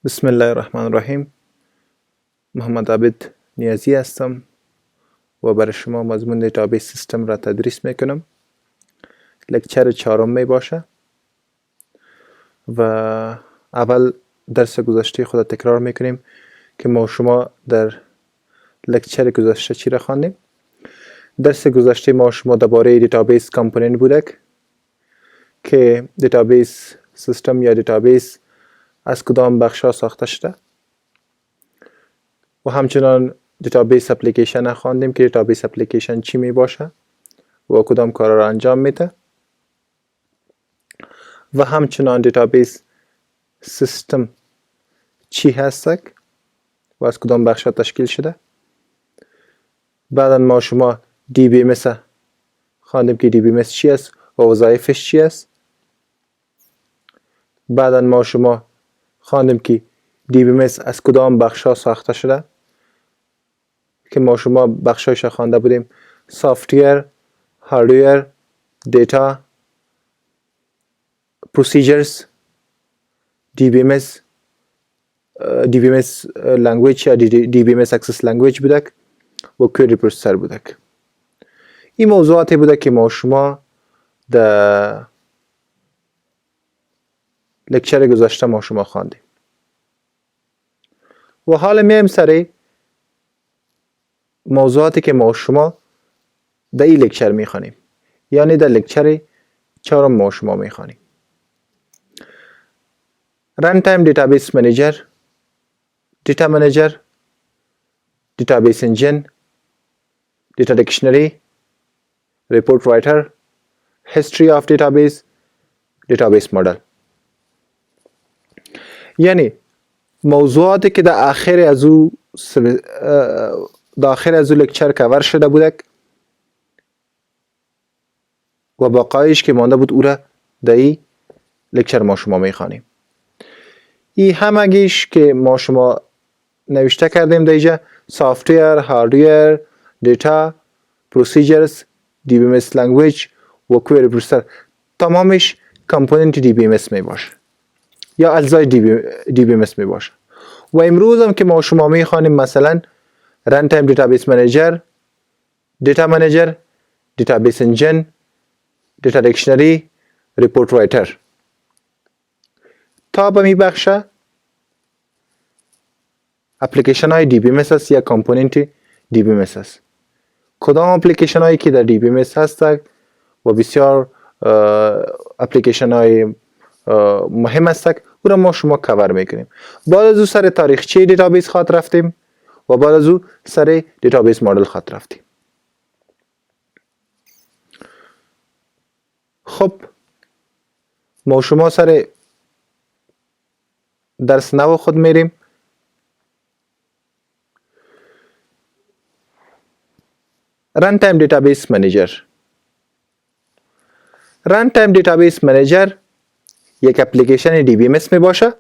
بسم الله الرحمن الرحیم. محمد عبید نیازی هستم و برای شما مضمون دیتابیس سیستم را تدریس میکنم. لکچر چهارم می باشه و اول درس گذشته خود تکرار میکنیم که ما شما در لکچر گذشته چی را خواندیم. درس گذشته ما شما درباره دیتابیس کامپوننت بودک که دیتابیس سیستم یا دیتابیس از کدام بخش ها ساخته شده و همچنان دیتابیس اپلیکیشن خواندیم که دیتابیس اپلیکیشن چی می باشه و کدام کار را انجام میده و همچنان دیتابیس سیستم چی هست و از کدام بخش ها تشکیل شده. بعدا ما شما دی بی ام اس خواندیم که دی بی ام اس چی است و وظایفش چی است. بعدا ما شما خواندیم که دی بی ام اس از کدام بخش ها ساخته شده که ما شما بخشایش خوانده بودیم: سافتویر، هاردویر، دیتا، پروسیجرز، دی بی ام اس لنگویج یا دی بی ام اس اکسس لنگویج بودک و کویری پروسسور بودک. این موضوعاتی بوده که ما شما در لکچر گذاشته ما شما خواندیم و حالا میایم سر موضوعاتی که ما شما در این لکچر میخوانیم، یعنی در لکچر چهارم ما شما میخوانیم. رن تایم دیتابیس منیجر، دیتا منیجر، دیتابیس انجین، دیتا دیکشنری، ریپورت رایتر، هیستوری آف دیتابیس، دیتابیس مدل. یعنی موضوعاتی که در آخر از او لکچر کور شده بودک و بقایش که مانده بود او را در این لکچر ما شما میخوانیم. این همگیش که ما شما نوشته کردیم در اینجا: سافتویر، هاردویر، دیتا، پروسیجرز، دی بی ام اس لنگویج و کویری پروسسور، تمامش کامپوننت دی بی ام اس می باشه یا اجزای دی بی ام اس می باشه. و امروز هم که ما شما میخوانیم مثلا رن تایم دیتابیس منیجر، دیتا منیجر، دیتابیس انجین، دیتا دیکشنری، ریپورت رایتر. تا به می بخشه اپلیکیشن های دی بی ام اس است یا کامپوننت دی بی ام اس است. کدام اپلیکیشن هایی که در دی بی ام اس هستند و بسیار اپلیکیشن های مهم هستند او را ما شما کور میکنیم. بعد از او سر تاریخچه دیتابیس خواهد رفتیم و بعد از او سر دیتابیس مدل خواهد رفتیم. خب ما شما سر درس نو خود میریم. رن تایم دیتابیس منیجر. رن تایم دیتابیس منیجر یک اپلیکیشن دی بی ام اس می باشه.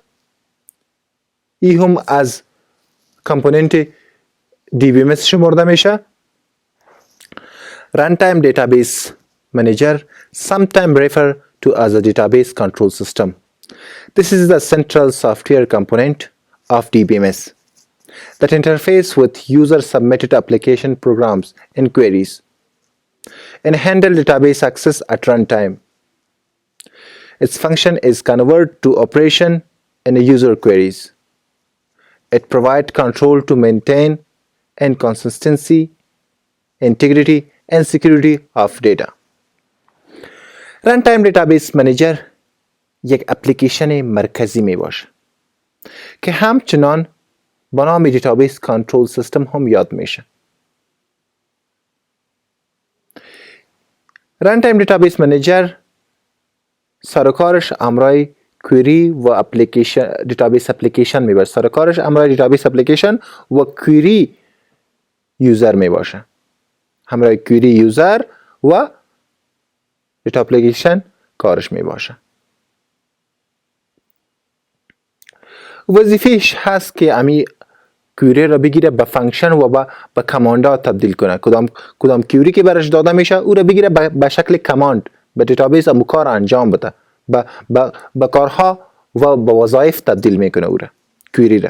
این هم از کامپوننت دی بی ام اس شمرده میشه. Runtime database manager, sometimes referred to as a database control system. This is the central software component of DBMS that interface with user-submitted application programs and queries and handle database access at runtime. Its function is convert to operation in user queries. It provides control to maintain and consistency, integrity and security of data. Runtime Database Manager یک اپلیکیشن مرکزی می باشه که همچنان با نام دیتابیس کنترل سیستم هم یاد میشه. Runtime Database Manager سرکارش امرای کویری و اپلیکیشن دیتابیس اپلیکیشن می باشه. سرکارش امرای دیتابیس اپلیکیشن و کویری یوزر می باشه. همراه کویری یوزر و دیتا اپلیکیشن کارش می باشه. وظیفهش هست که امی کویری را بگیره به فانکشن و به کماندها تبدیل کنه. کدام کویری که برش داده میشه او را بگیره به شکل کماند به دیتابیس امو کار انجام بده، به کارها و به وظایف تبدیل میکنه او را. کویری را.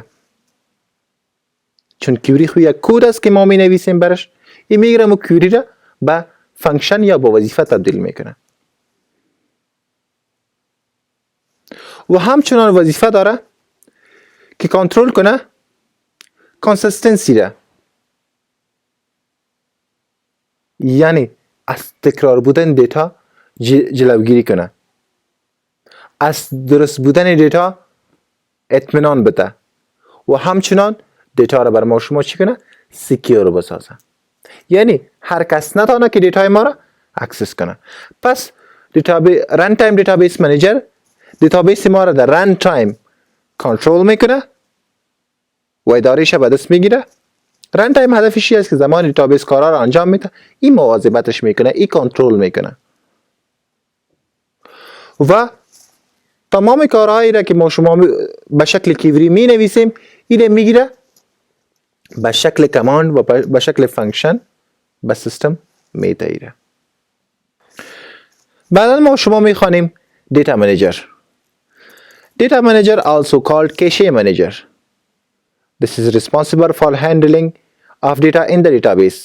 چون کویری خو یک کد است که ما می نویسیم برش، این میگیره و کویری را به فانکشن یا به وظیفه تبدیل میکنه و همچنان وظیفه داره که کنترل کنه کانسیستنسی را، یعنی از تکرار بودن دیتا جلوگیری کنه، از درست بودن دیتا اطمینان بده و همچنان دیتا را بر ما شما چی کنه؟ سکیور بسازه. یعنی هر کس نتانه که دیتای ما را اکسس کنه. پس رن تایم دیتابیس منیجر دیتابیس ما را در رن تایم کنترل میکنه و ادارهش به دست میگیره. رن تایم هدفش است که زمان دیتابیس کارا را انجام میده، این مواظبتش میکنه، این کنترل میکنه و تمام کارهایی را که ما شما به شکل کیوری می نویسیم این میگیره به شکل کماند و به شکل فانکشن به سیستم میتایره. بعدا ما شما میخوانیم دیتا منیجر. Data manager, also called cache manager. This is responsible for handling of data in the database,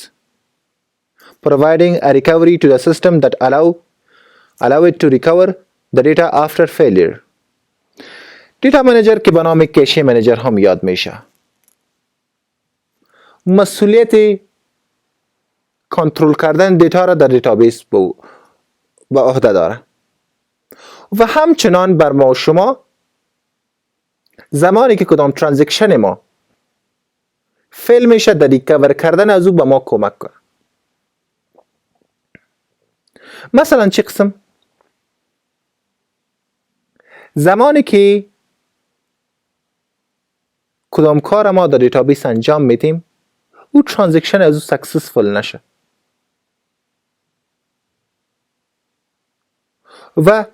providing a recovery to the system that allow it to recover the data after failure. Data manager که به نام cache manager هم یاد میشه. مسئولیت کنترل کردن دیتا را در دیتابیس به عهده داره و همچنان بر ما شما زمانی که کدام ترانزکشن ما فیل میشه در ریکاور کردن از او به ما کمک کنه. مثلا چه قسم؟ زمانی که کدام کار ما در دیتابیس انجام میدیم او ترانزکشن از او سکسسفول نشه و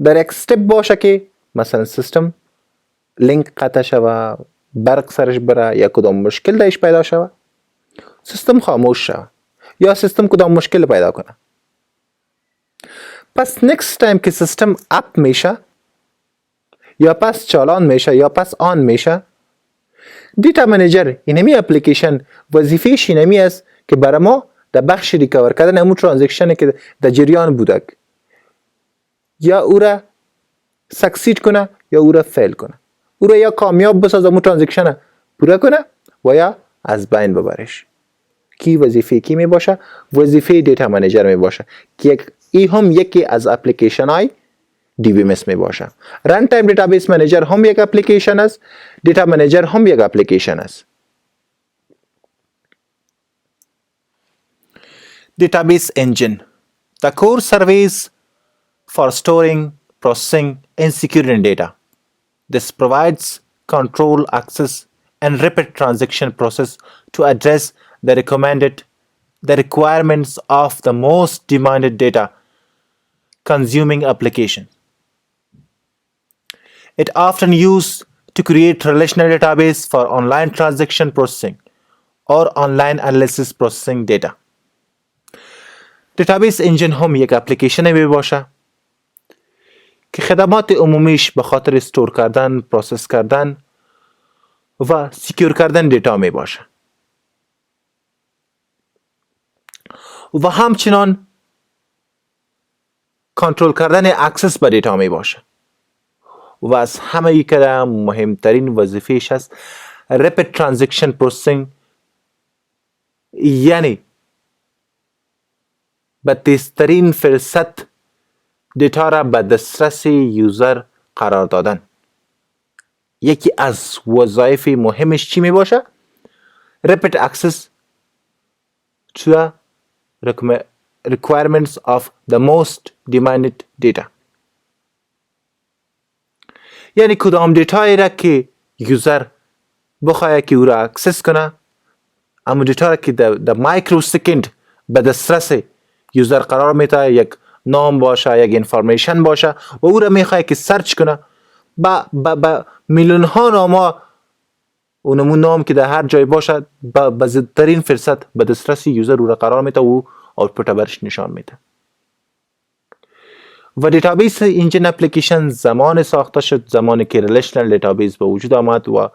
در یک استپ باشه که مثلا سیستم لینک قطع شوه، برق سرش بره یا کدام مشکل درش پیدا شوه، سیستم خاموش شوه یا سیستم کدام مشکل پیدا کنه. پس نیکست تایم که سیستم اپ میشه یا پس چالان میشه یا پس آن میشه، دیتا منیجر اینمی اپلیکیشن وظیفه‌اش اینمی است که برای ما در بخش ریکاور کردن همون ترانزکشنی که در جریان بوده یا او را سکسید کنه یا او را فیل کنه، او را یا کامیاب بسازه همون ترانزکشن پورا کنه و یا از بین ببرش. کی وظیفه کی می باشه؟ وظیفه دیتا منیجر می باشه که این هم یکی از اپلیکیشن های DBMS می باشه. رن تایم دیتابیس منیجر هم یک اپلیکیشن است، دیتا منیجر هم یک اپلیکیشن است. Database engine, the core service for storing, processing, and securing data. This provides control, access, and rapid transaction process to address the requirements of the most demanded data consuming application. It often used to create relational database for online transaction processing or online analysis processing data. Database engine هم یک اپلیکیشن می باشه که خدمات عمومیش به خاطر استور کردن، پروسس کردن و سکیور کردن دیتا می باشه و همچنان کنترل کردن اکسس به دیتا می باشه و از همه یک مهمترین وظیفه‌اش است Rapid Transaction Processing، یعنی به تیزترین فرصت دیتا را به دسترس یوزر قرار دادن. یکی از وظایف مهمش چی می باشه؟ Rapid Access to the requirements of the most demanded data. یعنی کدام دیتایی را که یوزر بخواهد که او را اکسس کنه، اما دیتا را که در مایکرو سکند به دسترس یوزر قرار میده، یک نام باشه، یک انفارمیشن باشه و او را میخواد که سرچ کنه با میلیون ها نام، اونمون نام که در هر جای باشه با زودترین فرصت به دسترس یوزر او را قرار میده و اوتپوت برش نشان میده. و دیتابیس انجین اپلیکیشن زمان ساخته شد، زمانی که ریلیشنل دیتابیس به وجود آمد و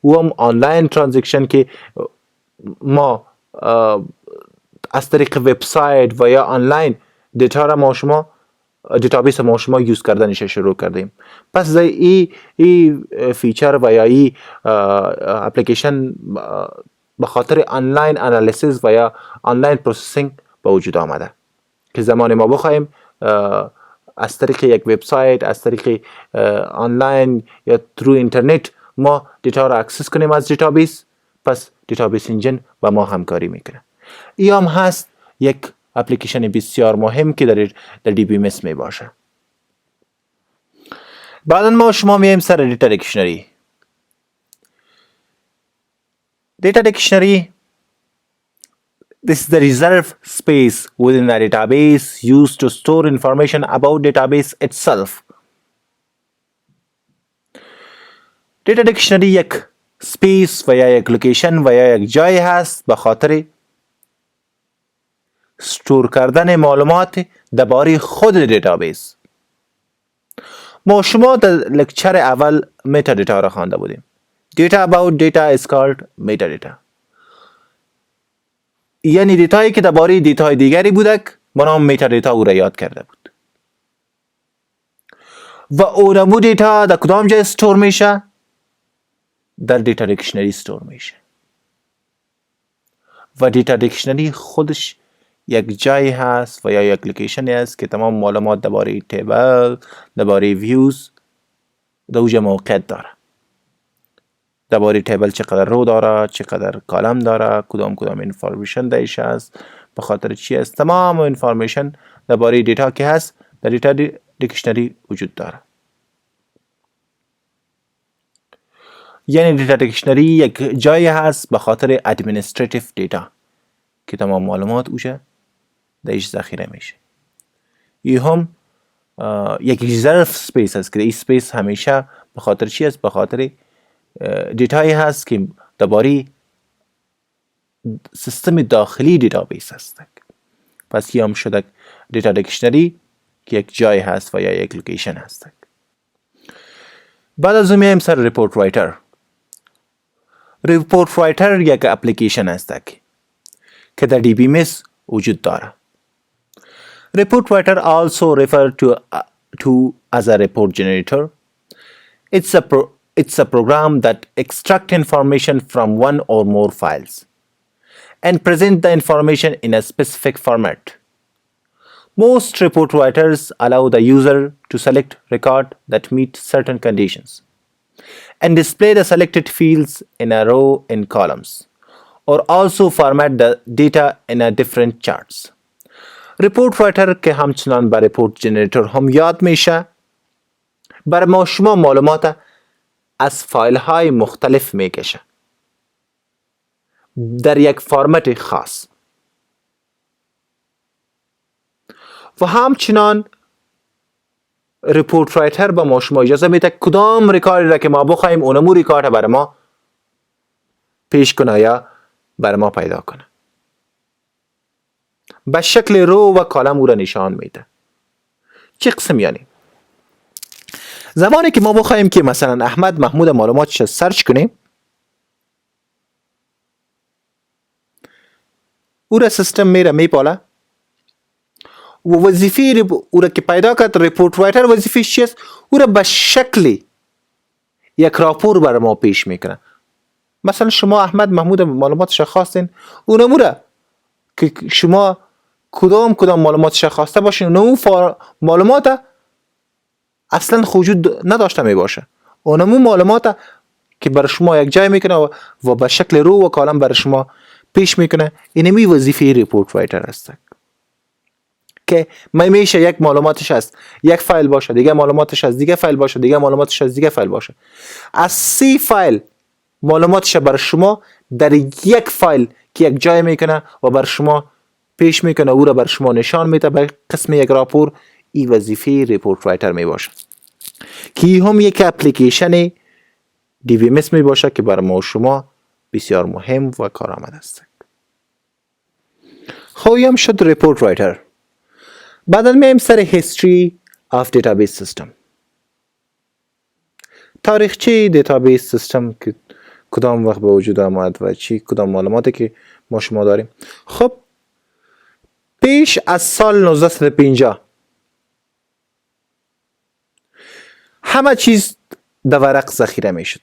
او هم آنلاین ترانزکشن که ما از طریق وبسایت و یا آنلاین دیتا را ما شما دیتابیس ما شما یوز کردنش شروع کردیم. پس این فیچر و یا این اپلیکیشن به خاطر آنلاین انالیسیس و یا آنلاین پروسسینگ به وجود آمده که زمان ما بخوایم از طریق یک وبسایت، از طریق آنلاین یا ترو اینترنت ما دیتا را اکسس کنیم از دیتابیس، پس دیتابیس انجین با ما همکاری میکنه. این هم هست یک اپلیکیشن بسیار مهم که در دی بی ام اس می باشه. بعدا ما شما میایم سر دیتا دیکشنری. Data dictionary, this is the reserved space within the database used to store information about database itself. Data dictionary یک space و یا یک لوکیشن و یا یک جای هست به خاطر استور کردن معلومات درباره خود دیتابیس. ما شما در لکچر اول متا دیتا را خوانده بودیم. Data about data is called metadata. یعنی دیتایی که درباره دیتای دیگری بودک به نام متادیتا او را یاد کرده بود. و اونمو دیتا در کدام جای استور میشه؟ در دیتا دیکشنری استور میشه. و دیتا دیکشنری خودش یک جایی هست و یا یک لوکیشنی هست که تمام معلومات درباره تیبل، درباره ویوز در اونجا موقعیت داره. درباره تیبل چقدر رو داره، چقدر کالم داره، کدام انفارمیشن درش هست، به خاطر چی است، تمام انفارمیشن درباره دیتا که هست در دیتا دیکشنری وجود داره. یعنی دیتا دیکشنری یک جایی هست به خاطر ادمنستریتیو دیتا که تمام معلومات اوشه درش ذخیره میشه. این هم یک ریزرو سپیس هست که این سپیس همیشه به خاطر چی است؟ به خاطر دیتایی هست که درباره سیستم داخلی دیتابیس هست. پس این هم شده دیتا دیکشنری که یک جای هست و یا یک لوکیشن هست. بعد از اون میایم سر ریپورت رایتر. ریپورت رایتر یک اپلیکیشن هست که در دی بی ام اس وجود داره. Report writer also referred to as a report generator. It's a program that extracts information from one or more files and presents the information in a specific format. Most report writers allow the user to select records that meet certain conditions and display the selected fields in a row in columns, or also format the data in a different charts. ریپورت رایتر که همچنان به ریپورت جنریتور هم یاد میشه بر ما شما معلومات از فایل های مختلف میکشه در یک فرمت خاص و همچنان ریپورت رایتر به ما شما اجازه میده کدام ریکاردی را که ما بخوایم اونمو ریکارد بر ما پیش کنه یا بر ما پیدا کنه. به شکل رو و کالم او را نشان میده. چه قسم یعنی؟ زمانی که ما بخوایم که مثلا احمد محمود معلوماتش سرچ کنیم او را سیستم میره میپاله و وظیفه او را که پیدا کرد ریپورت رایتر وظیفه چیست؟ او را به شکل یک راپور بر ما پیش میکنه. مثلا شما احمد محمود معلوماتش خواستین اونمو را که شما کدام معلوماتش خواسته باشین اونمو معلومات اصلا وجود نداشته می باشه. اونمو معلومات که بر شما یک جای میکنه و به شکل رو و کالم بر شما پیش میکنه. اینمی وظیفه ریپورت رایتر است که میشه یک معلوماتش هست یک فایل باشه، دیگه معلوماتش از دیگه فایل باشه، دیگه معلوماتش از دیگه فایل باشه. از 3 فایل معلوماتش بر شما در یک فایل که یک جای میکنه و بر شما پیش میکنه او را بر شما نشان میده به قسم یک راپور. این وظیفه ریپورت رایتر می باشه که هم یک اپلیکیشن دی بی ام اس می باشه که بر ما شما بسیار مهم و کارآمد است. خب هم شد ریپورت رایتر. بعدا میایم سر هیستوری of database system. تاریخچه دیتابیس سیستم که کدام وقت به وجود آمد و کدام معلوماتی که ما شما داریم. خب پیش از سال 1950 همه چیز در ورق ذخیره می شد.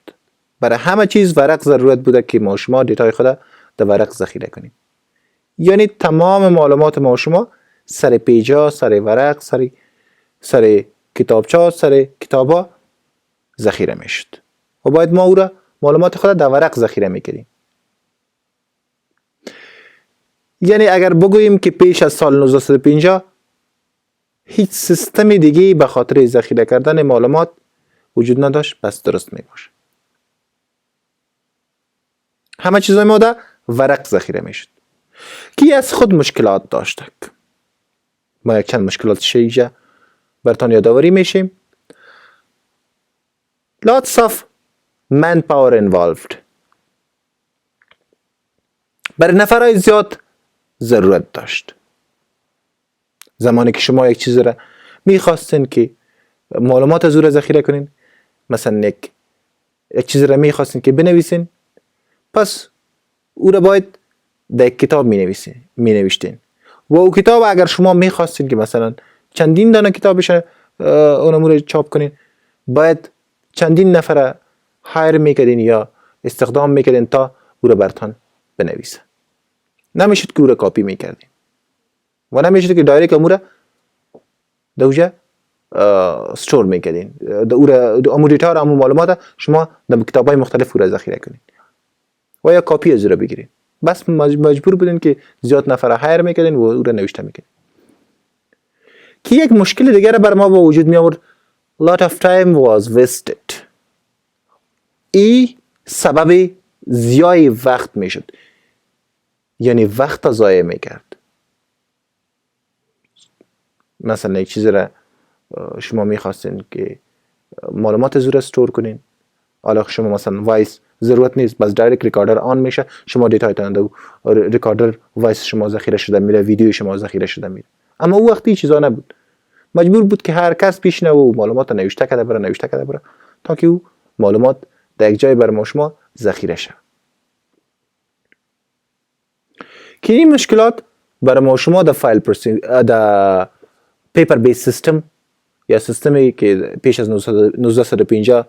برای همه چیز ورق ضرورت بوده که ما شما دیتای خود در ورق ذخیره کنیم. یعنی تمام معلومات ما شما سر پیجا، سر ورق، سر کتابچه، سر کتابا ذخیره می شد و باید ما او را معلومات خود در ورق ذخیره می کردیم. یعنی اگر بگوییم که پیش از سال 1950 هیچ سیستم دیگه به خاطر ذخیره کردن معلومات وجود نداشت، پس درست می باشه. همه چیزای ما در ورق ذخیره می شد که از خود مشکلات داشتک. ما یک چند مشکلات شیجه برتان یادآوری میشیم. Lots of manpower involved. برای نفرهای زیاد ضرورت داشت. زمانی که شما یک چیز را میخواستین که معلومات از او را ذخیره کنین، مثلا یک چیز را میخواستین که بنویسین، پس او را باید در یک کتاب مینوشتین و او کتاب اگر شما میخواستین که مثلا چندین دانه کتابش اونمو را چاپ کنین، باید چندین نفر هایر میکردین یا استخدام میکردین تا او را برتان بنویسه. نمیشد که او را کاپی میکردین و نمیشد که دایرکت امو را دوجه استور میکردین. امو دیتا امو معلومات شما در کتابای مختلف او را ذخیره کنین و یا کاپی از او را بگیرین. بس مجبور بودین که زیاد نفر هایر میکردین و او را نوشته میکردین. که یک مشکل دیگر بر ما با وجود می آورد. lot of time was wasted. ای سبب ضیاع وقت می شد، یعنی وقت ضایع می کرد. مثلا یک چیزی را شما می خواستین که معلومات از او را استور کنین، حالا شما مثلا وایس ضرورت نیست، بس دایرکت ریکاردر آن میشه، شما دیتایتان دو ریکاردر وایس شما ذخیره شده میره، ویدیو شما ذخیره شده میره. اما او وقتی چیزا نبود، مجبور بود که هر کس پیشنه و معلومات نوشته کرده بره تا که او معلومات در یک جای بر ما شما ذخیره شه. که این مشکلات برای ما شما در پیپر بیس سیستم یا سیستمی که پیش از 1950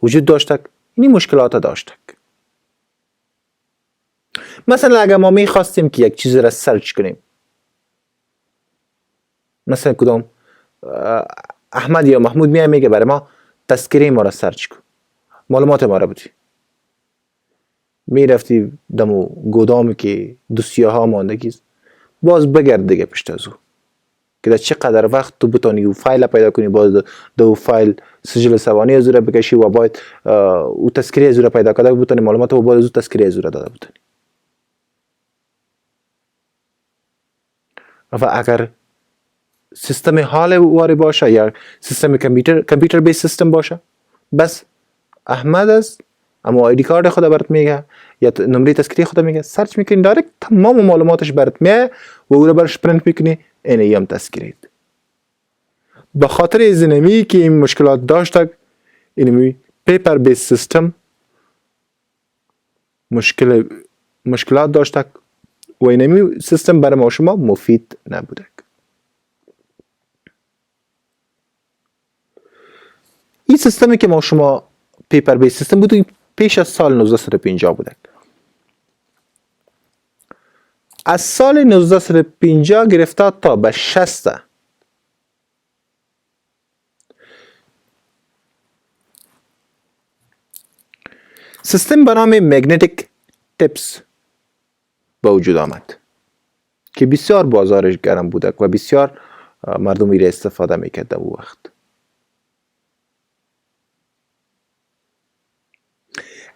وجود داشتک، این مشکلات داشتک. مثلا اگر ما میخواستیم که یک چیز را سرچ کنیم، مثلا کدام احمد یا محمود میگه برای ما تذکره ما را سرچ کن، معلومات ما را بودی، میرفتی دمو گودامی که دوسیه ها ماندگی باز بگرد دیگه پشت از او که در چقدر وقت تو بتانی او فایل پیدا کنی، باز دو فایل سجل ثوانی از او را بکشی و باید او تذکره از او را پیدا کرده بتانی معلومات و باید از او تذکره از او را داده بتانی. و اگر سیستم حال واری باشه یا سیستم کامپیوتر بیس سیستم باشه، بس احمد است اما آیدی کارت خود برات میگه یا نمره تذکره خود میگه، سرچ میکنی دایرکت تمام معلوماتش برات میگه و او را برش پرینت میکنی، اینه هم تذکره. به خاطر از اینمی که این مشکلات داشتک، اینمی پیپر بیس سیستم مشکلات داشتک و اینمی سیستم برای ما شما مفید نبوده. این سیستمی که ما شما پیپر بیس سیستم بود پیش از سال 1950 بوده. از سال 1950 گرفته تا به 60 سیستم به نام مگنتیک تیپس به وجود آمد که بسیار بازارش گرم بوده و بسیار مردم ایره استفاده میکرده او وقت.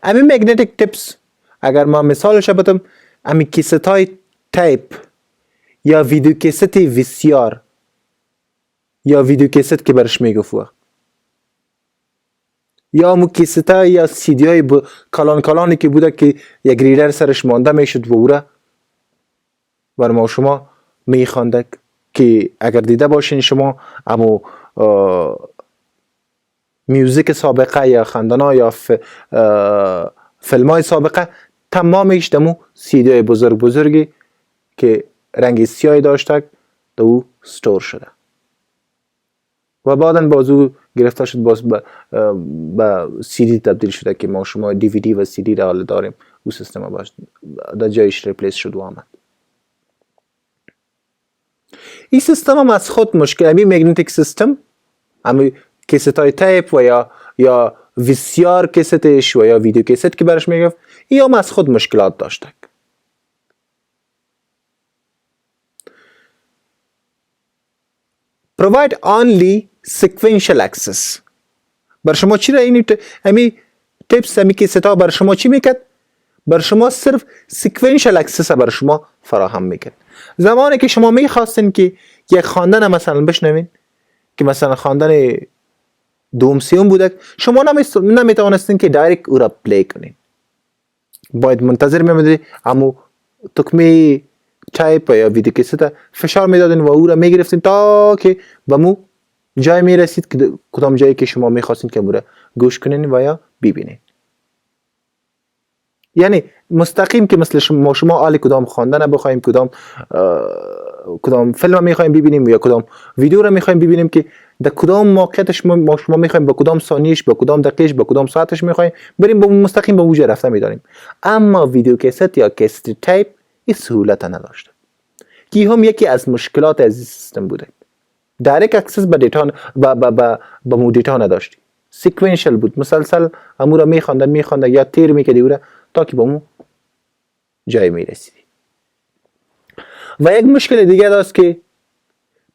امی مگنتیک تیپس اگر ما مثالش بدم، امی کیست های تایپ یا ویدیو کیست ویسیار یا ویدیو کیست که برش میگفت یا امو کیست های یا سیدی های کلانی که بوده که یک ریدر سرش مانده میشد و او را بر ما شما میخواندک که اگر دیده باشین شما امو میوزیک سابقه یا خواندنا یا فیلم های سابقه تمامش دمو سی دی بزرگی که رنگ سیاه داشته دو ستور شده و بعداً بازو گرفته شد باز به سی دی تبدیل شده که ما شما دی وی دی و سی دی را حال داریم. او سیستم باش در جایش ریپلیس شد و آمد. این سیستم هم از خود مشکل، همین مگنتیک سیستم، همین کیست های تیپ و یا وی سی آر کیستش و یا ویدیو کیست که برش میگفت، این هم از خود مشکلات داشته. provide only sequential access. بر شما چی را این همین تیپس همین کیست ها بر شما چی میکرد؟ بر شما صرف sequential access بر شما فراهم میکرد. زمانی که شما میخواستین که یک خواندن مثلا بشنوین که مثلا خواندن دوم سیوم بوده، شما نمیتوانستین که دایرکت او را پلی کنین، باید منتظر میموندید امو تکمه تایپ یا ویدیو کیست فشار میدادین و او را میگرفتین تا که به مو جای میرسید که کدام جایی که شما میخواستین که او را گوش کنین و یا ببینین. یعنی مستقیم که مثل شما آل کدام خواندن بخوایم، کدام فیلم میخوایم ببینیم یا کدام ویدیو را میخوایم ببینیم که در کدام موقعیتش شما میخوایم، با کدام ثانیهش، با کدام دقیقش، با کدام ساعتش میخوایم بریم با مستقیم به اونجا رفته میداریم. اما ویدیو کیست یا کیست تایپ این سهولت نداشته که هم یکی از مشکلات از این سیستم بوده. دایرکت اکسس به دیتا به مو دیتا نداشتی، سیکوئنشل بود، مسلسل امو را میخوانده یا تیر میکردی او را تا که به مو جای میرسیدی. و یک مشکل دیگه داشت که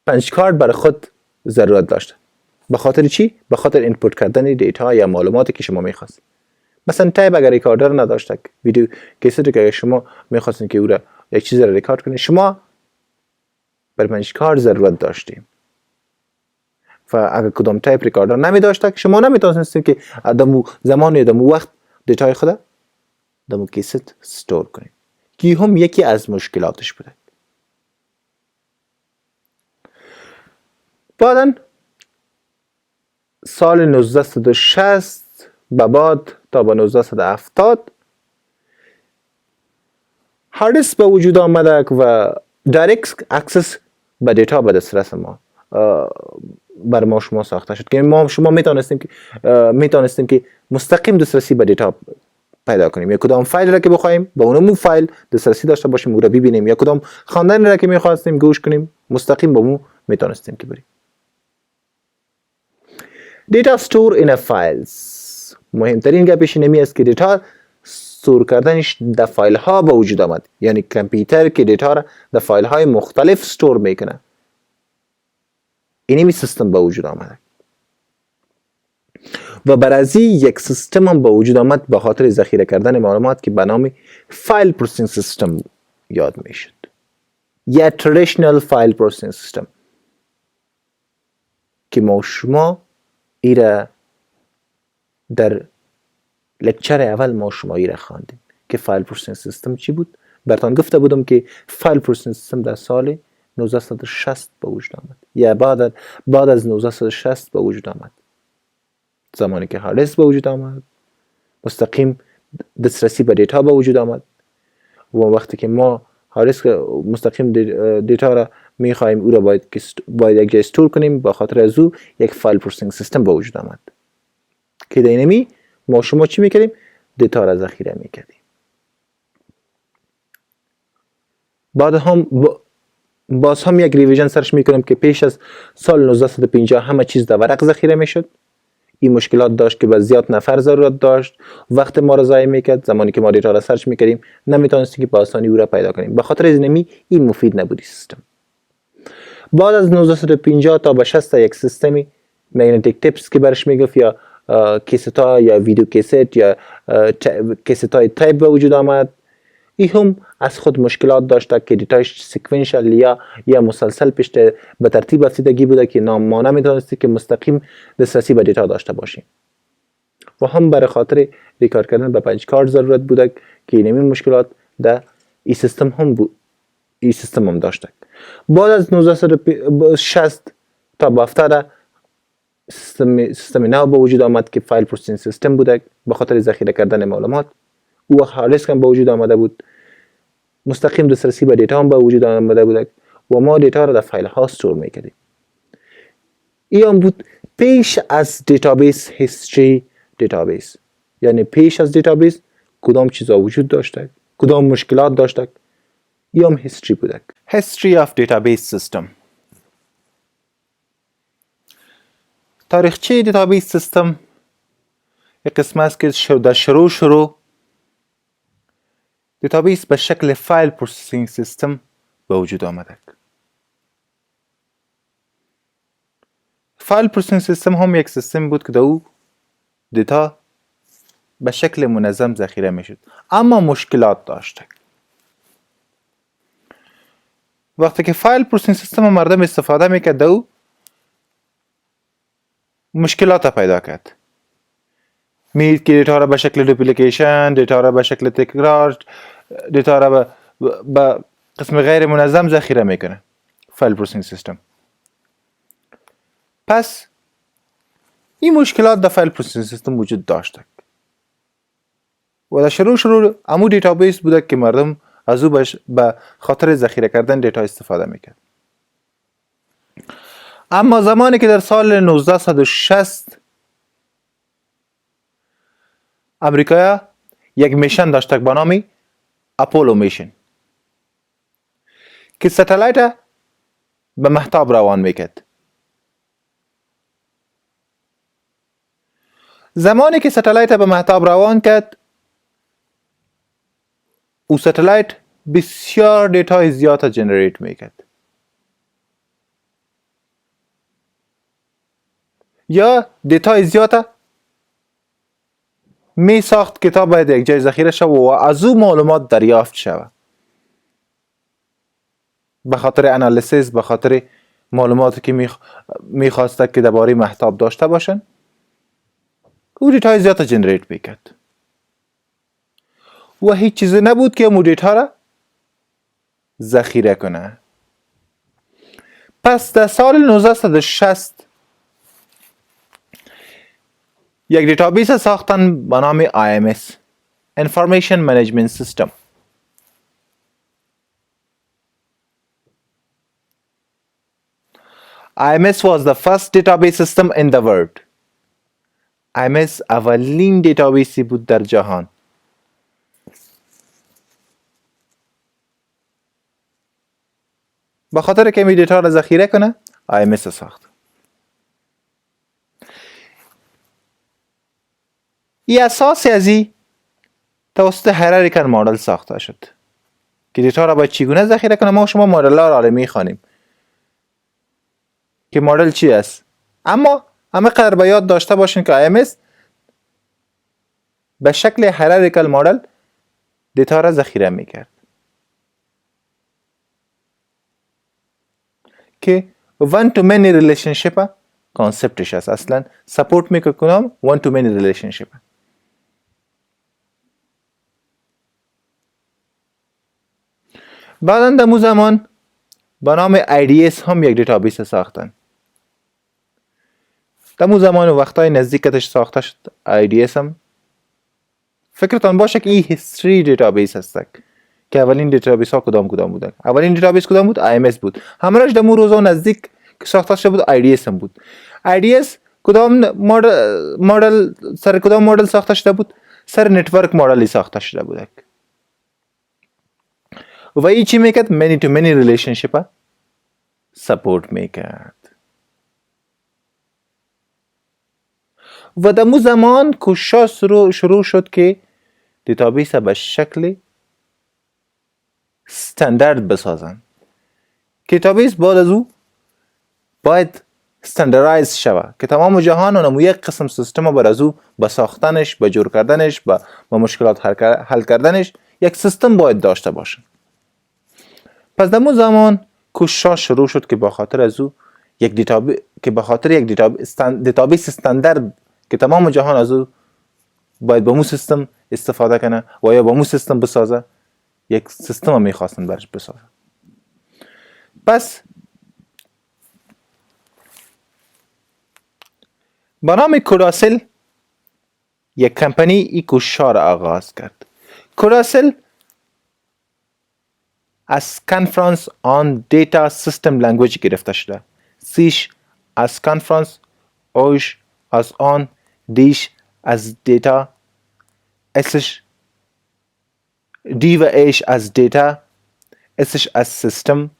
پنچ کارت برای خود ضرورت داشت. به خاطر چی؟ به خاطر اینپوت کردن دیتا یا معلوماتی که شما میخواست. مثلا تایپ اگر ریکاردر نداشته، ویدیو کیستی که اگر شما میخواستین که او را یک چیز را ریکارد کنید، شما بر پنچ کارت ضرورت داشتیم و اگر کدام تایپ ریکاردر نمی داشته شما نمیتونستین که دمو زمان دمو وقت دیتای خود دمو کیست ستور کنید که هم یکی از مشکلاتش بوده. بعداً سال 1960 به بعد تا به 1970 هارد دیسک به وجود آمده و دایرکت اکسس به دیتا به دسترس ما بر ما شما ساخته شد که ما شما میتونستیم که مستقیم دسترسی به دیتا پیدا کنیم، یا کدام فایل را که بخوایم با اونمون فایل دسترسی داشته باشیم او را ببینیم، یا کدام خواندن را که میخواستیم گوش کنیم مستقیم با اون میتونستیم که بریم. دیتا استور این فایلز، مهمترین گپش اینمی است که دیتا استور کردنش در فایل ها به وجود آمد، یعنی کامپیوتر که دیتا را در فایل های مختلف استور میکنه، اینمی سیستم به وجود آمده و برای یک سیستم هم به وجود آمد به خاطر ذخیره کردن معلومات که به نام فایل پروسسینگ سیستم یاد میشد یا ترادیشنال فایل پروسسینگ سیستم که ما شما ایره در لکچر اول ما شما ایره خواندیم که فایل پروسسینگ سیستم چی بود. براتون گفته بودم که فایل پروسسینگ سیستم در سال 1960 به وجود آمد یا بعد از 1960 به وجود آمد، زمانی که هارد دیسک به وجود آمد، مستقیم دسترسی به دیتا به وجود آمد و وقتی که ما هارد دیسک مستقیم دیتا را میخوایم او را باید یک جای استور کنیم، با خاطر از او یک فایل پروسسینگ سیستم به وجود آمد که در اینمی ما شما چی میکردیم؟ دیتا را ذخیره میکردیم. بعد هم باز هم یک ریویژن سرش میکنم که پیش از سال 1950 همه چیز در ورق ذخیره میشد. این مشکلات داشت که به زیاد نفر ضرورت داشت، وقت ما را ضایع میکرد، زمانی که ما دیتا را سرچ میکردیم نمیتونستیم که به آسانی او را پیدا کنیم، به خاطر از این مفید نبودی سیستم. بعد از 1950 تا به 60 یک سیستمی مگنتیک تیپس که برش میگفت یا کیست ها یا ویدیو کیست یا کیست های تایپ به وجود آمد. این هم از خود مشکلات داشته که دیتاش سیکوئنشل یا مسلسل پشت به ترتیب رسیدگی بوده که ما نمیتونستیم که مستقیم دسترسی به دیتا داشته باشیم و هم برای خاطر ریکارد کردن به پنج کارت ضرورت بوده که این مشکلات در این سیستم هم این سیستم هم داشته. بعد از 1960 تا به 70 سیستم نو به وجود آمد که فایل پروسسینگ سیستم بوده به خاطر ذخیره کردن معلومات. او وقت هارد دیسک هم به وجود آمده بود، مستقیم دسترسی به دیتا هم به وجود آمده بود و ما دیتا را در فایل ها استور میکردیم. این هم بود پیش از دیتابیس هیستری دیتابیس، یعنی پیش از دیتابیس کدام چیزا وجود داشته، کدام مشکلات داشته، این هم هیستری بوده. History of Database System. تاریخچه دیتابیس سیستم یک قسم است که در شروع دیتابیس به شکل فایل پروسسینگ سیستم به وجود آمده. فایل پروسسینگ سیستم هم یک سیستم بود که در او دیتا به شکل منظم ذخیره میشد، اما مشکلات داشته. وقتی که فایل پروسسینگ سیستم مردم استفاده میکرد در او مشکلات پیدا کرد. میدید که دیتا را به شکل دوپلیکیشن، دیتا را به شکل تکرار، دیتا را به قسم غیر منظم ذخیره میکنه فایل پروسسینگ سیستم. پس این مشکلات در فایل پروسسینگ سیستم وجود داشته و در شروع امو دیتابیس بوده که مردم از او به خاطر ذخیره کردن دیتا استفاده میکرد. اما زمانی که در سال 1960 امریکا یک میشن داشته به نام اپولو میشن که ستلایت به مهتاب روان میکرد. زمانی که ستلایت به مهتاب روان کرد، او ستلایت بسیار دیتا زیاد جنریت میکرد. یا دیتا زیاد می ساخت که تا باید یک جای ذخیره شود و از او معلومات دریافت شود. به خاطر انالیسیس، به خاطر معلوماتی که میخواسته که درباره مهتاب داشته باشن، او دیتا زیاد جنریت میکرد و هیچ چیزی نبود که اون دیتا را ذخیره کنه. پس در سال 1960 یک دیتابیس ساختن به نام IMS Information Management System. IMS was the first database system in the world. IMS اولین دیتابیسی بود در جهان. به خاطر که می دیتا را ذخیره کنه IMS ساخت. این اساسی از این توسط هیرارکیکال مدل ساخته شد که دیتا را باید چگونه ذخیره کنه. ما شما مدل ها را میخوانیم که مدل چی است، اما همه قدر به یاد داشته باشین که IMS به شکل هیرارکیکال مدل دیتا را ذخیره میکرد که one to many relationship کانسپتش است. اصلا سپورت میکنه کنم one to many relationship. بعداً در مو زمان به نام IDS هم یک دیتابیس ساختن. در مو زمان وقتای نزدیکتش ساخته شد IDS هم. فکرتان باشه که این هیستری دیتابیس هست که اولین دیتابیس ها کدام بودن. اولین دیتابیس کدام بود؟ IMS بود. همراهش در مو روزا نزدیک که ساخته شده بود IDS هم بود. IDS کدام مدل سر کدام مدل ساخته شده بود؟ سر نتورک مدلی ساخته شده بود. و این چی میکرد؟ many to many relationship سپورت میکرد. و در مو زمان کوشش شروع شد که دیتابیس به شکل استاندارد بسازن. دیتابیس بعد از او باید استانداردایز شود که تمام جهان اونم یک قسم سیستم بر از او به ساختنش، به جور کردنش، به مشکلات حل کردنش یک سیستم باید داشته باشه. پس در مو زمان کوشش شروع شد که به خاطر از او یک دیتابیس استاندارد که تمام جهان از او باید با مو سیستم استفاده کنه و یا با مو سیستم بسازه، یک سیستم هم میخواستن برش بسازه. پس با نام کوراسل یک کمپانی ای کوشش را آغاز کرد. کوراسل از کنفرانس آن دیتا سیستم لنگویج گرفته شده. سیش از کنفرانس، اوش از آن، دیش از دیتا، اسش دی و ایش از دیتا، اسش از سیستم،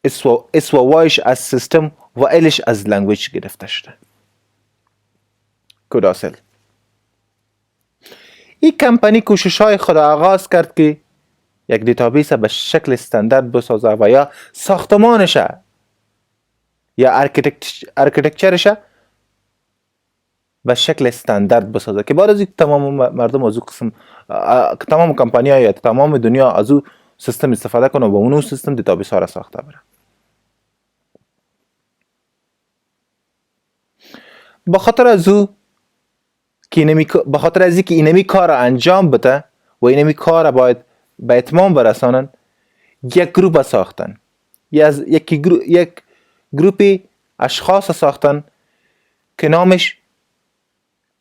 اس و وایش از سیستم و الش از لنگویج گرفته شده. کوراسل این کمپانی کوشش های خود آغاز کرد که یک دیتابیس به شکل استاندارد بسازه و یا ساختمانش یا ارکیتکچرش به شکل استاندارد بسازه که بعد از این تمام مردم از او قسم تمام کمپانی ها یا تمام دنیا از او سیستم استفاده کنه و اون سیستم دیتابیس ها را ساخته بره. بخاطر از اینکه اینمی کار انجام بده و اینمی کار باید به اتمام برسانن، یک گروپ ساختن، یک گروپی اشخاص ساختن که نامش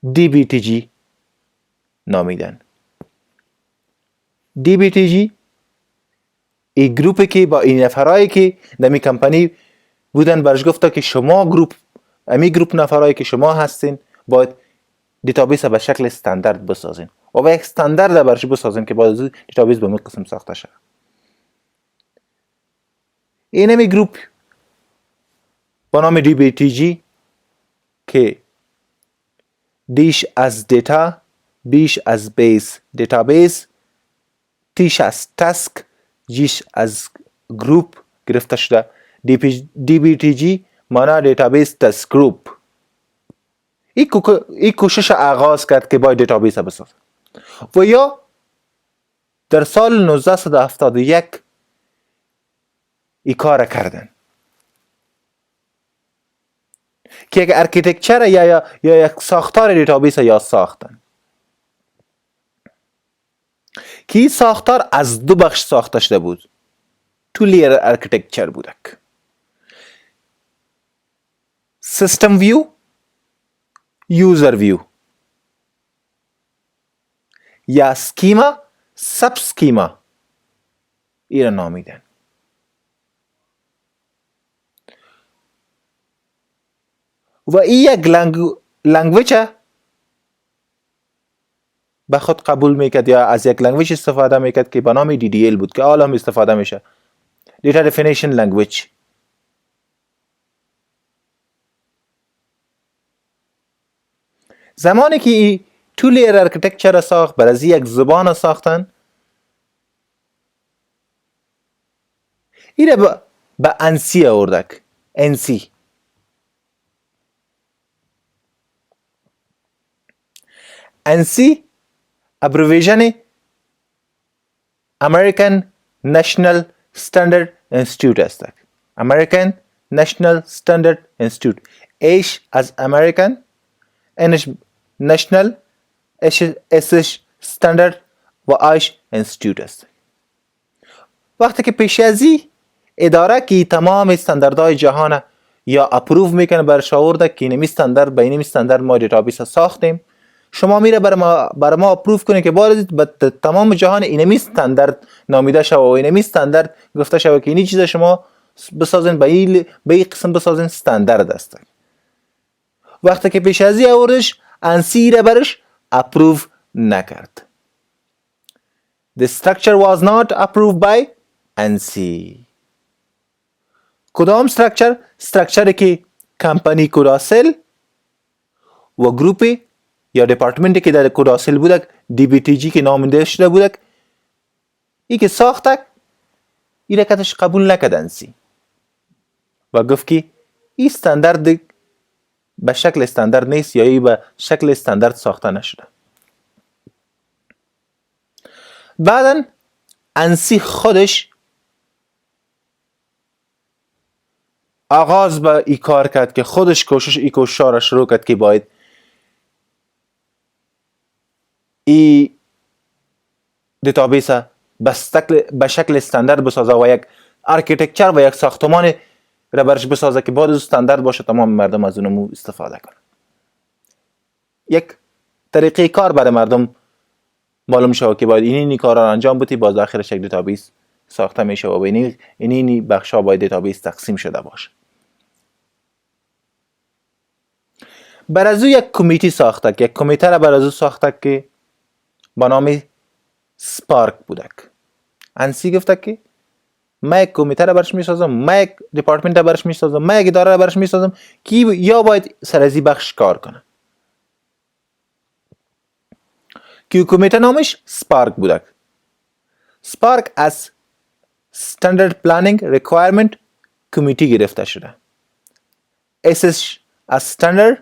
DBTG نامیدن. DBTG این گروپی که با این نفرایی که دمی کمپانی بودن برش گفته که شما امی گروپ نفرایی که شما هستین باید دیتابیس به شکل استاندارد بسازین و به یک استاندارد برش بسازین که باید دیتابیس به می قسم ساخته شد. این امی گروپ با نام DBTG که دیش از دیتا، بیش از بیس دیتابیس، تیش از تاسک، جیش از گروپ گرفته شده. DBTG معنی دیتابیس تاسک گروپ. این کوشش آغاز کرد که باید دیتابیس بسازه و یا در سال 1971 این کار کردن که یک ارکیتکچر یا یک ساختار دیتابیس یا ساختن که این ساختار از دو بخش ساخته شده بود. تو لیر ارکیتکچر بودک، سیستم ویو، یوزر ویو یا سکیما، سب سکیما ایره نامیدن. و این یک لنگویج به خود قبول میکرد یا از یک لنگویج استفاده میکرد که به نام DDL بود که حالا هم استفاده میشه، دیتا دفینیشن لنگویج. زمانی که تو لیر ارکیتکچر ساخت برای یک زبان ساختن، ایره به انسی آوردک. انسی ابریویژن American National Standard Institute است. American National Standard Institute. ایش از American، انش National، اسش Standard و آیش Institute است. وقتی که پیش ازی اداره که تمام استانداردهای جهان یا اپروو میکنه برش آورده که اینمی استاندارد به اینمی استاندارد ما دیتابیس ساختیم، شما میره برای ما اپروو کنه که باید به تمام جهان اینمی استاندارد نامیده شود و اینمی استاندارد گفته شود که اینی چیز شما بسازین به این قسم بسازین استاندارد است. وقتی که پیش ازی آوردش، انسی را برش اپروو نکرد. The structure was not approved by ANSI. کدام استرکچر که کمپانی کوراسل و گروپی یا دیپارتمنتی که در کوراسل بودک، DBTG که نامیده شده بودک، ای که ساختک ای رکتش قبول نکرد انسی و گفت که این استاندارد به شکل استاندارد نیست یا ای به شکل استاندارد ساخته نشده. بعداً انسی خودش آغاز به ای کار کرد که خودش کوشش را شروع کرد که باید ای دیتابیس به شکل استاندارد بسازه و یک آرکیتکچر و یک ساختمان را برش بسازه که بعد از استاندارد باشه تمام مردم از اونمو استفاده کنن. یک طریقه کار برای مردم معلوم شود که باید این کار را انجام بدی، باز آخرش یک دیتابیس ساخته میشه و بین این بخشا باید دیتابیس تقسیم شده باشه. بر از او یک کمیتی ساخته، یک کمیته را بر از او ساخته که با نام سپارک بودک. انسی گفته که من یک کمیته را برش میسازم، من یک دیپارتمنت را برش میسازم، من یک اداره را برش میسازم که یا باید سر از این بخش کار کنه. که کمیته نامش سپارک بودک. سپارک از Standard Planning Requirement Committee گرفته شده. اسش از Standard،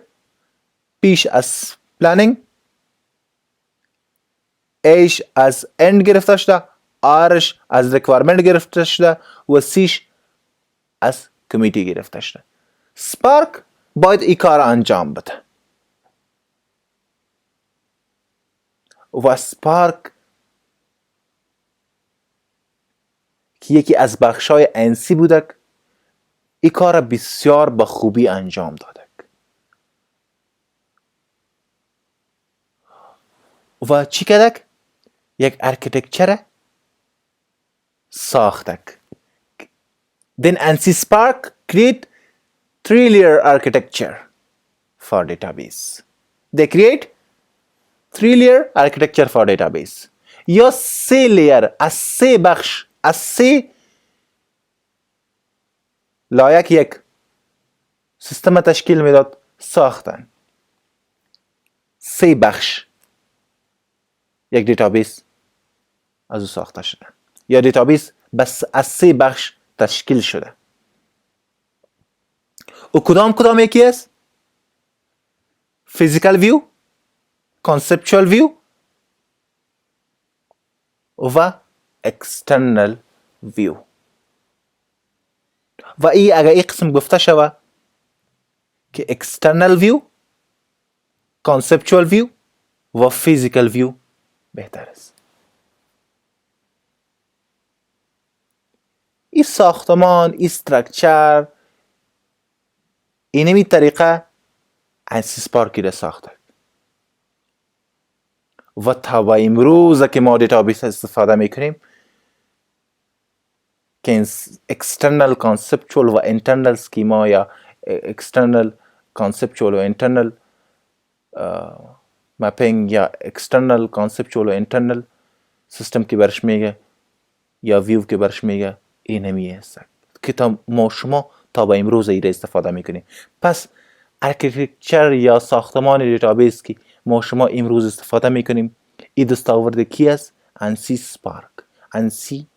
پیش از Planning، ایش از End گرفته شده، آرش از Requirement گرفته شده و سیش از Committee گرفته شده. سپارک باید ای کار انجام بده و سپارک که یکی از بخشای انسی بودک ای کار بسیار به خوبی انجام دادک و چی کردک؟ یک ارکیتکچر ساختک. Then ANSI Spark create 3-layer architecture for database. They create 3-layer architecture for database. یا 3 layer از 3 بخش از 3 لایه یک سیستم تشکیل میداد ساختن. 3 بخش یک دیتابیس از او ساخته شده یا دیتابیس بس از 3 بخش تشکیل شده. و کدام یکی است؟ فیزیکال ویو، کانسپچوال ویو و اکسترنال ویو. و اگر این قسم گفته شوه که اکسترنال ویو، کانسپچوال ویو و فیزیکال ویو بهتر است. این ساختمان، این استرکچر، اینمی طریقه انسی سپارکی را ساخته و تا به امروز که ما دیتابیس استفاده میکنیم که external conceptual و internal schema یا external conceptual و internal mapping یا external conceptual و internal system که برش میگه یا ویو که برش میگه این همی است که تا ما شما تا به امروز ایره استفاده میکنیم. پس ارکیتکچر یا ساختمان دیتابیس که ما شما امروز استفاده میکنیم این دستاورد کی است؟ انسی سپارک. انسی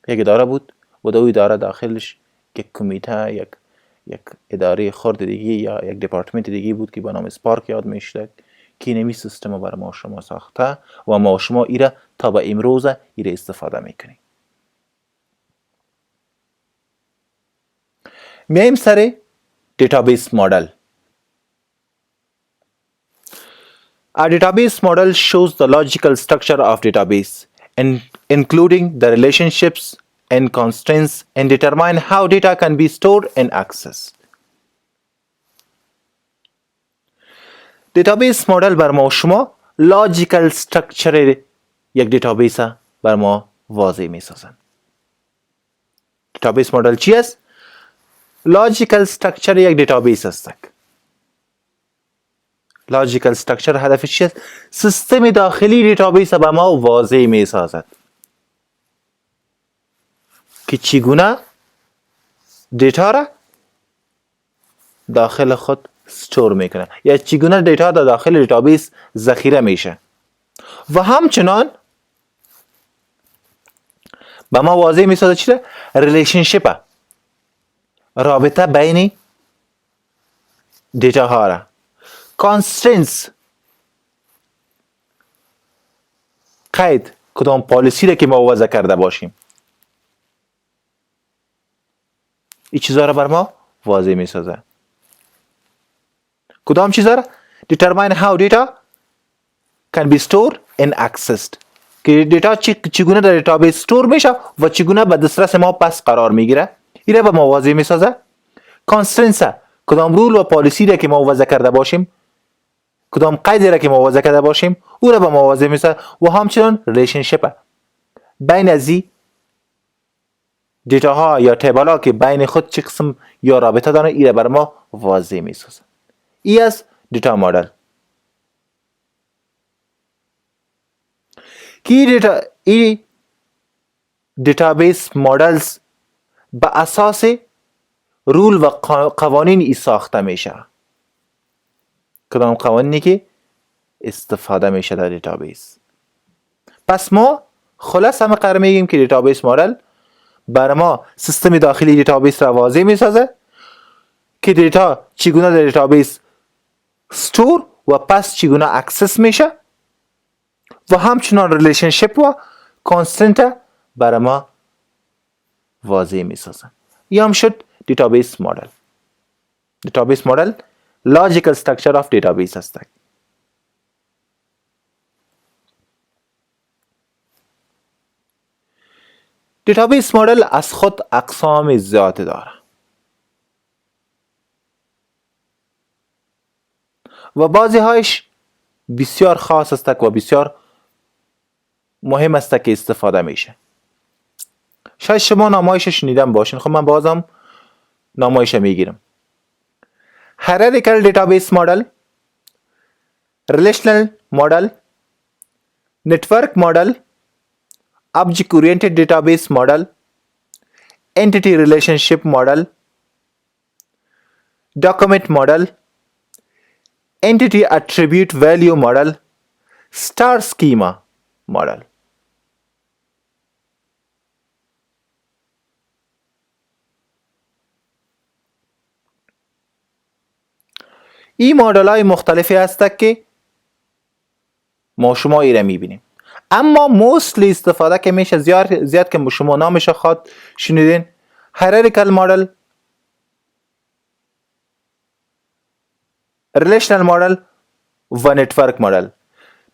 یک اداره بود و دو اداره داخلش یک کمیته، یک اداره خرد دیگه یا یک دیپارتمنت دیگه بود که به نام سپارک یاد میشد که نمی سیستم برای ما شما ساخته و ما شما ایره تا به امروز ایره استفاده میکنیم. میایم سر دیتابیس مدل. A database model shows the logical structure of database, including the relationships and constraints, and determine how data can be stored and accessed. Database model بر ما شما logical structure یک دیتابیس بر ما واضح می سازن. Database model چی است؟ logical structure یک دیتابیس است. لاجیکال استراکچر هدفش چیست؟ سیستم داخلی دیتابیس به ما واضح می سازد که چگونه دیتا را داخل خود استور میکنه یا چگونه دیتا در داخل دیتابیس ذخیره میشه و همچنان به ما واضح می سازد چیه؟ ریلیشنشیپ، رابطه بین دیتا ها را. constraints، قید کدام پالیسی را که ما وضع کرده باشیم این چیزها را بر ما واضح می سازه. کدام چیزها را؟ determine how data can be stored and accessed، که دیتا چگونه در دیتابیس استور میشه و چگونه به دسترس ما پس قرار میگیره. این به ما واضح میسازه. کانسترنس، کدام رول و پالیسی را که ما وضع کرده باشیم، کدام قیدی را که ما وضع کرده باشیم، او را به ما واضح میسازه. و همچنان ریلیشنشیپ بین ازی دیتا ها یا تیبل ها که بین خود چه قسم یا رابطه داره، این را بر ما واضح میسازه. این از دیتا مدل. که این دیتابیس مدلز به اساس رول و قوانین ای ساخته میشه. کدام قوانینی که استفاده میشه در دیتابیس. پس ما خلاص همه قرار میگیم که دیتابیس مدل بر ما سیستم داخلی دیتابیس را واضح میسازه که دیتا چگونه در دیتابیس استور و پس چگونه اکسس میشه و همچنان ریلیشنشیپ و کانستنت بر ما واضح میسازه. این هم شد دیتابیس مدل. دیتابیس مدل لاجیکل استراکچر آف دیتابیس است. دیتابیس مدل از خود اقسام زیاد داره و بعضی هایش بسیار خاص است و بسیار مهم است که استفاده میشه. شاید شما نامایش شنیدن باشین، خب من بازم نامایش میگیرم. hierarchical database model, relational model, network model, object oriented database model, entity relationship model, document model, entity attribute value model, star schema model. این مدل های مختلفی هست که ما شما ایره میبینیم، اما موستلی استفاده که میشه زیاد که شما نامش خواد شنیدین: hierarchical model، relational model و network model.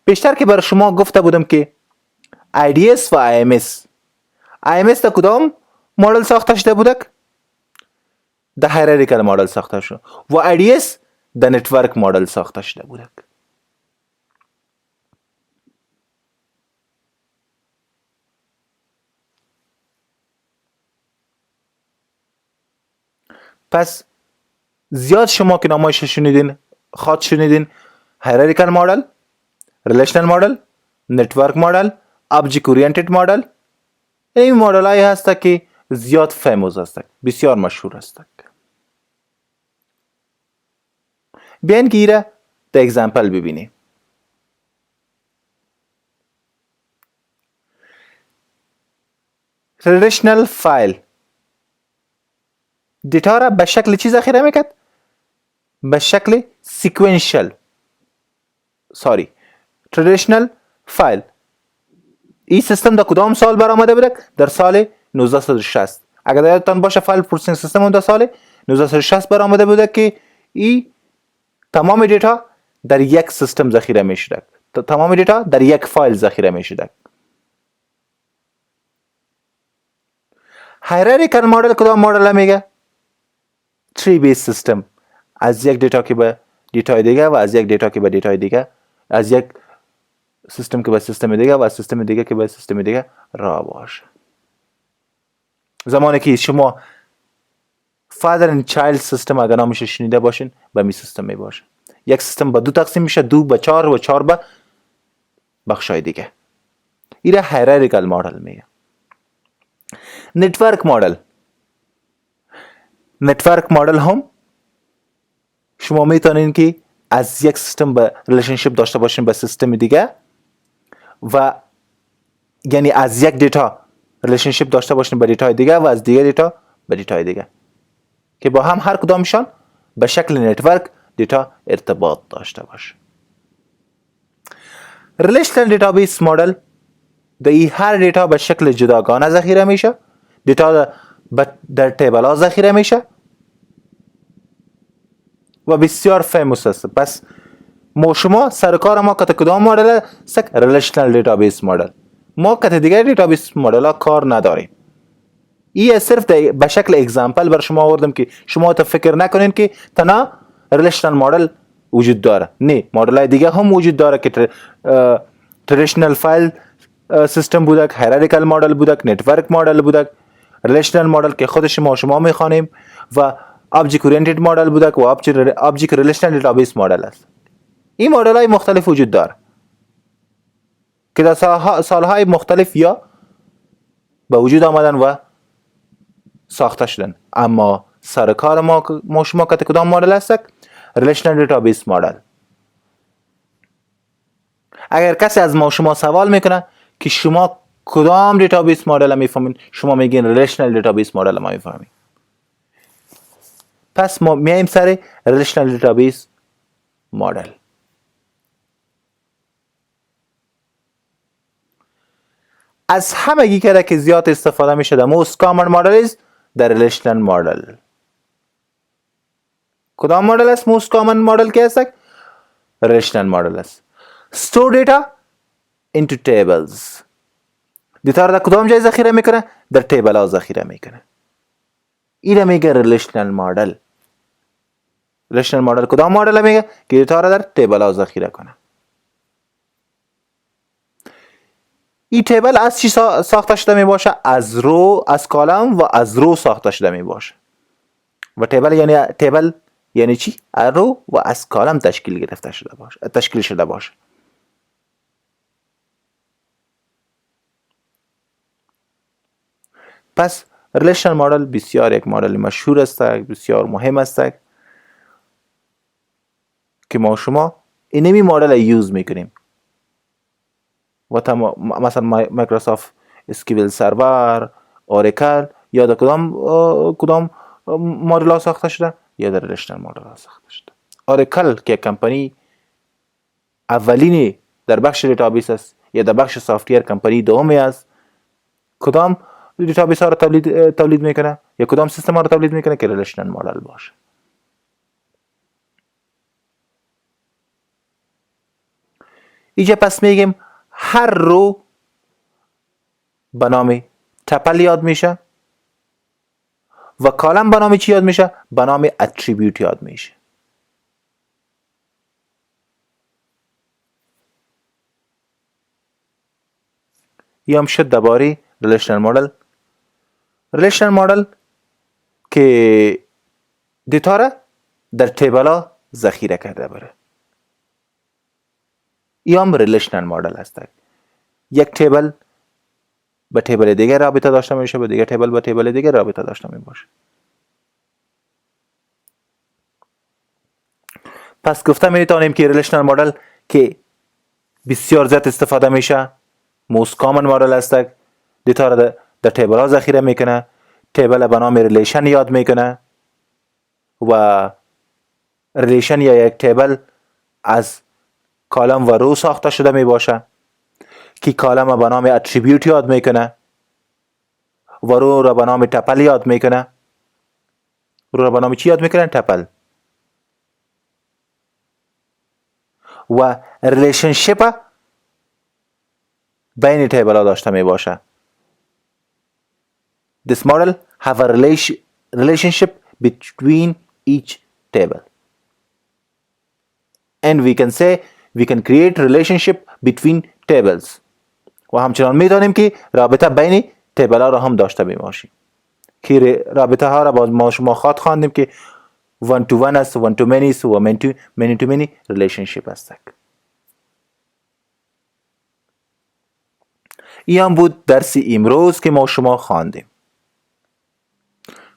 بیشتر که بر شما گفته بودم که IDS و IMS در کدام مدل ساخته شده بودک؟ در hierarchical مدل ساخته شده و IDS در نتورک مدل ساخته شده بودک. پس زیاد شما که نامایش شنیدین hierarchical model، relational model، network model، object oriented model. این مدل هایی هست که زیاد فیموس هست، بسیار مشهور هست. بیاین که ایره در اگزامپل ببینیم. relational file دیتا را به شکل چی ذخیره میکرد؟ به شکل sequential. traditional file. این سیستم در کدام سال برآمده بوده؟ در سال 1960. اگر یادتان باشه فایل پروسسینگ سیستم در سال 1960 برآمده بوده که این تمام دیتا در یک سیستم ذخیره میشده. تمام دیتا در یک فایل ذخیره میشده. hierarchical مدل کدام مدل میگه؟ tree based system. از یک دیتا که به دیتا دیگه و از یک دیتا که به دیتا دیگه، از یک سیستم که به سیستم دیگه و از سیستم دیگه که به سیستم دیگه راه باشه. زمانی که شما father and child system اگر نامش شنیده باشین به می سیستم می باشه. یک سیستم به دو تقسیم میشه، 2 به 4 و 4 به بخشای دیگه. این hierarchical مدل میگه. network مدل هم شما میتونین که از یک سیستم به ریلیشنشیپ داشته باشین به سیستم دیگه و یعنی از یک دیتا ریلیشنشیپ داشته باشین به دیتا دیگه و از دیگه دیتا به دیتا دیگه که با هم هر کدامشان به شکل نتورک دیتا ارتباط داشته باشه. ریلیشنال دیتابیس مدل در هر دیتا به شکل جداگانه ذخیره میشه. دیتا در تیبل ها ذخیره میشه و بسیار فیموس است. پس شما سرکار ما کدام مدل است؟ ریلیشنال دیتابیس مدل. ما کت دیگر دیتابیس مدل ها کار نداریم. این صرف به شکل اگزامپل بر شما آوردم که شما تا فکر نکنین که تنها ریلیشنال مدل وجود داره. نه، مدل های دیگه هم وجود داره که ترادیشنال فایل سیستم بودک، هیرارچیکال مدل بودک، نتورک مدل بودک، ریلیشنال مدل که خودش ما شما میخوانیم و آبجکت اورینتد مدل بودک و آبجکت ریلیشنال دیتابیس مدل است. این مدل های مختلف وجود داره که در سالهای مختلف یا به وجود آمدن و ساخته شدن. اما سرکار ما شما که کدام مدل است؟ ریلیشنال دیتابیس مدل. اگر کسی از ما شما سوال میکنه که شما کدام دیتابیس مدل میفهمین، شما میگین ریلیشنال دیتابیس مدل ما میفهمیم. پس ما میایم سر ریلیشنال دیتابیس مدل. از همگی که زیاد استفاده میشه the most common model is the relational model. کدام مدل است most common مدل که است؟ relational model است. store data into tables. دیتا را در کدام جای ذخیره میکنه؟ در تیبل ها ذخیره میکنه. این میگه relational model. relational model کدام مدل میگه که دیتا را در تیبل ها ذخیره کنه. این تیبل از چی ساخته شده می باشه؟ از از کالم و از رو ساخته شده می باشه. و تیبل یعنی چی؟ از رو و از کالم تشکیل شده باشه. پس ریلیشنال مدل بسیار یک مدل مشهور است، بسیار مهم است که ما شما اینمی مدل یوز میکنیم. و مثلا مایکروسافت اسکیول سرور، اوراکل یا در کدام مدل ها ساخته شده؟ یا در ریلیشنال مدل ها ساخته شده. اوراکل که کمپانی اولینی در بخش دیتابیس است یا در بخش سافتویر کمپانی دومی است. کدام دیتابیس ها را تولید میکنه یا کدام سیستم ها را تولید میکنه که ریلیشنال مدل باشه. اینجا پس میگیم هر رو به نام تپل یاد میشه و کالم به نام چی یاد میشه؟ به نام اتریبیوت یاد میشه. این هم شد درباره ریلیشنال مدل. ریلیشنال مدل که دیتا را در تیبل ها ذخیره کرده بره. این هم ریلیشنال مدل است. یک تیبل با تیبل دیگر رابطه داشته میشه، با دیگر تیبل با تیبل دیگر رابطه داشته می باشه. پس گفته میتونیم که ریلیشنال مدل که بسیار زیاد استفاده میشه موست کامن مدل است. دیتا را در تیبل ها ذخیره میکنه، تیبل به نام ریلیشن یاد میکنه و ریلیشن یا یک تیبل از کالم و رو ساخته شده می باشه که کالم به نام اتریبیوت یاد میکنه و رو را به نام تپل یاد میکنه. رو را به نام چی یاد میکنه؟ تپل. و ریلیشنشیپ بین تیبل ها داشته می باشه. This model have a relationship between each table. And we can say we can create relationship between tables. و همچنان میتونیم که رابطه بین تیبل ها را هم داشته باشیم که رابطه ها را با ما شما خواندیم که one to one است، one to many است و many to many relationship است. این هم بود درس امروز که ما شما خواندیم.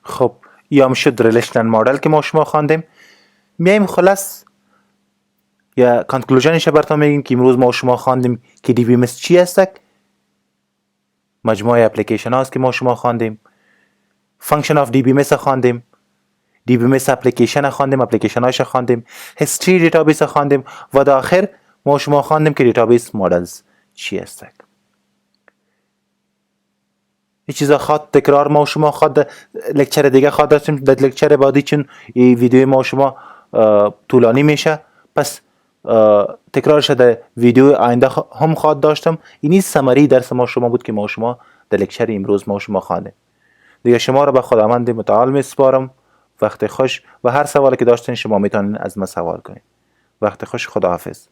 خب این هم شد ریلیشنال مدل که ما شما خواندیم. میایم خلاص یا کانکلوژنش براتون میگیم که امروز ما شما خواندیم که دی بی ام اس چی است. مجموعه اپلیکیشن هاست که ما شما خواندیم. فانکشن آف دی بی ام اس خواندیم. دی بی ام اس اپلیکیشن خواندیم، اپلیکیشن هاش خواندیم، هیستوری دیتابیس خواندیم و در آخر ما شما خواندیم که دیتابیس مدلز چی است. این چیزا خواد تکرار ما شما خواد لکچر دیگه خواد داشتیم در لکچر بعدی، چون این ویدیو ما شما طولانی میشه. پس تکرارش در ویدیو آینده هم خواد داشتم. اینی سمری درس ما شما بود که ما شما در لکچر امروز ما شما خواندیم. دیگه شما را به خداوند متعال میسپارم. وقت خوش و هر سوالی که داشتین شما میتونین از ما سوال کنین. وقت خوش. خداحافظ.